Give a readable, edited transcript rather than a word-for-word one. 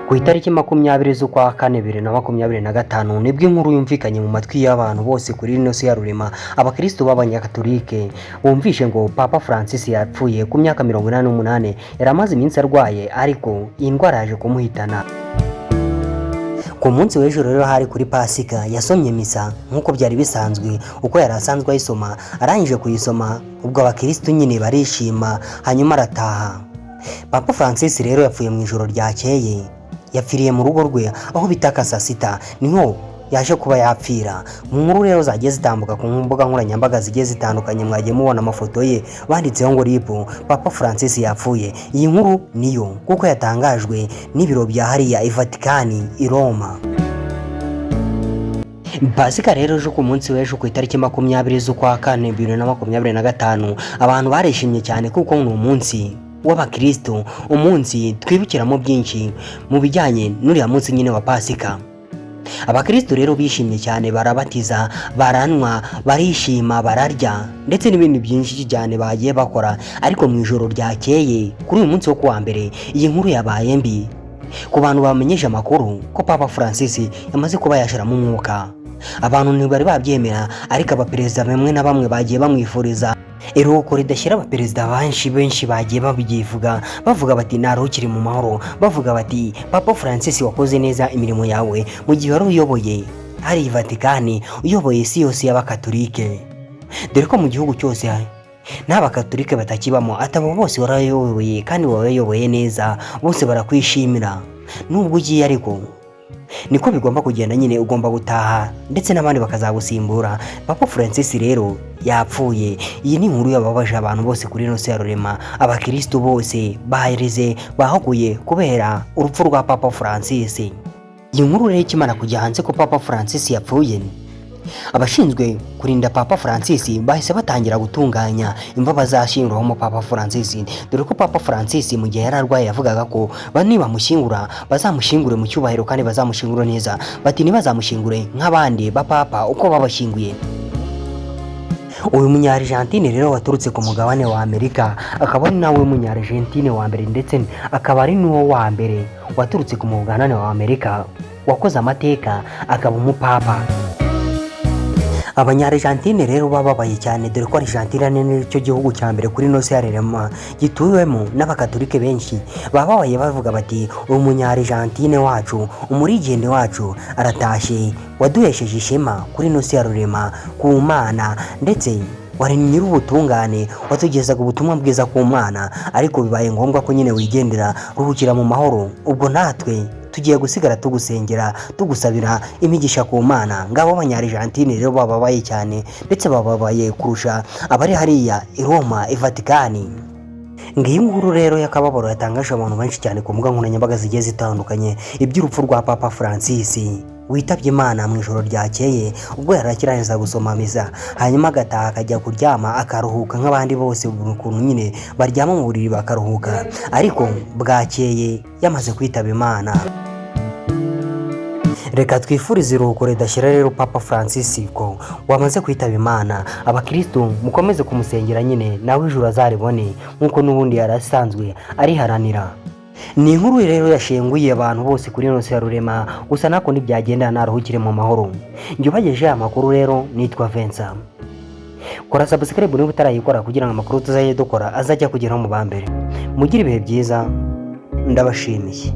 Ku itariki 20 z'ukwa kane 2025 nibwo inkuru yumvikanye mu matwi y'abantu bose kuri Inosi ya Rurema. Abakristo b'abanyakatolike bumvishe ngo Papa Francis yapfuye ku myaka 88. Yari amaze iminsi arwaye, ariko iyi ndwara yaje kumuhitana. Ku munsi w'ejo rero hari kuri Pasika yasomye misa nk'uko byari bisanzwe, uko yari asanzwe ayisoma. Arangije kuyisoma, ubwo abakristo nyine barishima, hanyuma arataha. Papa Francis rero yapfuye mu ijoro ryakeye. Yapfiriye mu rugo rwe aho bitaka saa sita, niho yaje kuba yapfira. Mu nkuru rero zagiye zitambuka ku mbuga nkoranyambaga zigiye zitandukanye, mwagiye mubona amafoto ye banditseho ngo RIP Papa Francis yapfuye. Iyi nkuru niyo kuko yatangajwe n'ibiro bya hariya i Vatican i Roma. Pasika rero ejo ku munsi w'ejo ku itariki 20 z'ukwa kane 2025 abantu barishimye cyane kuko ni umunsi w'abakristo, umunsi twibukiramo byinshi mu bijyanye n'uriya munsi nyine wa Pasika. Abakristo rero bishimye cyane, barabatiza, baranywa, barishima, bararya ndetse n'ibindi byinshi cyane bagiye bakora. Ariko mu ijoro ryakeye kuri uyu munsi wo kuwa mbere, iyi nkuru yabaye mbi ku bantu bamenyeje amakuru ko Papa Francis yamaze kuba yashiramo umwuka. Abantu ntibari babyemera, ariko abaperezida bamwe na bamwe bagiye bamwifuriza iruhuko ridashyira. Abaperezida benshi bagiye babyivuga, bavuga bati naruhukire mu mahoro, bavuga bati Papa Francis wakoze neza imirimo yawe mu gihe wari uyoboye hari i Vatican, uyoboye isi yose y'abakatolike, dore ko mu gihugu cyose n'abakatolike batakibamo, atabo bose warayoboye kandi wayoboye neza, bose barakwishimira. Nubwo ugiye ariko niko bigomba kugenda nyine, ugomba gutaha ndetse n'abandi bakazagusimbura. Papa Francis rero yapfuye. Iyi ni inkuru yababaje abantu bose kuri Inosi ya Rurema. Abakristo bose baherize bahaguye kubera urupfu rwa Papa Francis. Iyi nkuru rero ikimara kujya hanze ko Papa Francis yapfuye, abashinzwe kurinda Papa Francis bahise batangira gutunganya imva bazashyinguraho Papa Francis, dore ko Papa Francis mu gihe yari arwaye yavugaga ko nibamushyingura bazamushingure mu cyubahiro kandi bazamushingura neza. Bati ntibazamushingure nk'abandi bapapa uko babashyinguye. Uyu munya-Argentine rero waturutse ku mugabane wa Amerika, akaba ari nawe munya-Argentine wa mbere ndetse akaba ari n'uwo wa mbere waturutse ku mugabane wa Amerika wakoze amateka akaba umupapa. Abanya-Argentine rero bababaye cyane, dore ko Argentine ni cyo gihugu cya mbere kuri Inosi ya Rurema gituwemo n'abakatolike benshi. Bababaye bavuga bati uyu munya-Argentine wacu, umurigende wacu aratashye, waduhesheje ishema kuri Inosi ya Rurema ku Mana, ndetse wari nyir'ubutungane, watugezaga ubutumwa bwiza ku Mana, ariko bibaye ngombwa ko nyine wigendera. Ruhukira mu mahoro, ubwo natwe tugiye gusigara tugusengera, tugusabira imigisha ku Mana. Ngabo abanya-Argentine rero bababaye cyane, ndetse bababaye kurusha abari hariya i Roma i Vatican. Ngiyi nkuru rero yakababaro yatangaje abantu benshi cyane ku mbuga nkoranyambaga zigiye zitandukanye, iby'urupfu rwa Papa Francis witabye Imana mu ijoro ryakeye, ubwo yarakirangiza gusoma misa, hanyuma agataha akajya kuryama akaruhuka nk'abandi bose, ukuntu nyine baryama mu buriri bakaruhuka, ariko bwakeye yamaze kwitaba Imana. Reka twifurize iruhuko ridashyira rero Papa Francis ko wamaze kwitaba Imana. Abakristo mukomeze kumusengera nyine, nawe ijuru azaribone nk'uko n'ubundi yarasanzwe ariharanira. Ni inkuru rero yashenguye abantu bose kuri Inosi ya Rurema, gusa nako ntibyagenda naruhukire mu mahoro. Njye ubagejeje amakuru rero nitwa Vincent. Kora subscribe niba utarayikora kugira ngo amakuru tuzajye dukora azajya kugeraho mu bambere. Mugire ibihe byiza, ndabashimiye.